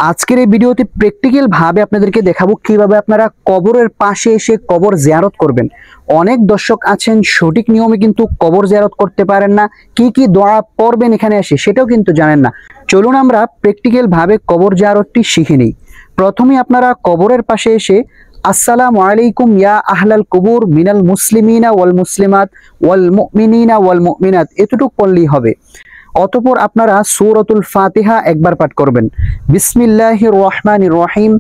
আজকের এই ভিডিওতে প্র্যাকটিক্যাল ভাবে আপনাদেরকে দেখাবো কিভাবে আপনারা কবরের পাশে এসে কবর জিয়ারত করবেন। অনেক দর্শক আছেন সঠিক নিয়মে কিন্তু কবর জিয়ারত করতে পারেন না, কি কি দোয়া পড়বেন এখানে এসে সেটাও কিন্তু জানেন না। চলুন আমরা প্র্যাকটিক্যাল ভাবে কবর জিয়ারতটি শিখে নিই। প্রথমে আপনারা কবরের পাশে এসে আসসালামু আলাইকুম ইয়া আহলাল কুবুর মিনাল মুসলিমিনা ওয়াল মুসলিমাত ওয়াল মুমিনিনা ওয়াল মুমিনাত এতটুকু পড়লেই হবে। অতঃপর আপনারা সূরাতুল ফাতিহা একবার পাঠ করবেন। বিসমিল্লাহির রহমানির রহিম,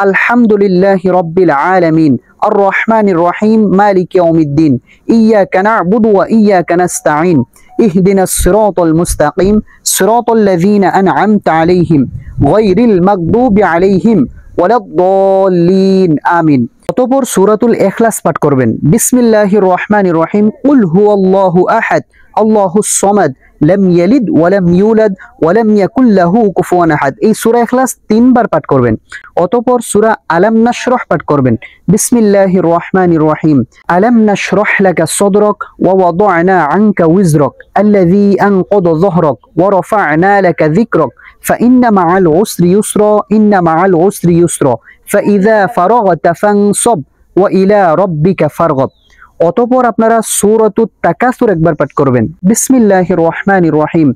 আলহামদুলিল্লাহি রাব্বিল আলামিন, আর রহমানির রহিম, মালিকি ইয়াউমিদ্দিন, ইয়্যাকা না'বুদু ওয়া ইয়্যাকা নাস্তাঈন, ইহদিনাস সিরাতাল মুস্তাকিম, সিরাতাল্লাযীনা আন'আমতা আলাইহিম, গায়রিল মাগদুবি আলাইহিম ওয়ালাদ-দাল্লিন, আমিন। অতঃপর সূরাতুল ইখলাস পাঠ করবেন। বিসমিল্লাহির রহমানির রহিম, কুল হুয়াল্লাহু আহাদ, আল্লাহুস সামাদ, লাম ইয়ালিদ ওয়া লাম ইউলাদ ওয়া লাম ইয়াকুল লাহু কুফুয়ান আহাদ। এই সূরা ইখলাস 3 বার পাঠ করবেন। অতঃপর সূরা আলাম নাশরাহ পাঠ করবেন। বিসমিল্লাহির রহমানির রহিম, আলাম নাশরাহ লাকা সাদরাক ওয়া ওয়াদা'না আনকা উযরাক আল্লাযী আনকাযা যহরাক ওয়া রাফা'না লাকা যিকরাক ফাইন্না মা'আল উসরি ইউসরা ইন্না মা'আল উসরি ইউসরা ফাইযা ফারাগতা ফানসাব ওয়া ইলা রাব্বিকা ফারগাব। অতঃপর আপনারা সূরাতুত তাকাসুর একবার পাঠ করবেন। বিসমিল্লাহির রহমানির রহিম,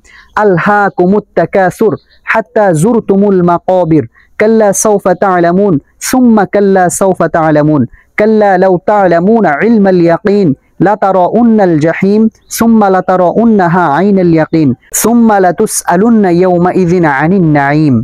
আলহাকুমুত তাকাসুর হাত্তা যুরতুমুল মাকাবির কাল্লা সাওফা তা'লামুন সুম্মা কাল্লা সাওফা তা'লামুন কাল্লা লাউ তা'লামুনা ইলমাল ইয়াকিন লাতারাউন্নাল জাহিম সুম্মা লাতারাউন্নাহা আইনাল ইয়াকিন সুম্মা লাতুসআলুন্না ইয়াওমাইযিন আনিন নাঈম।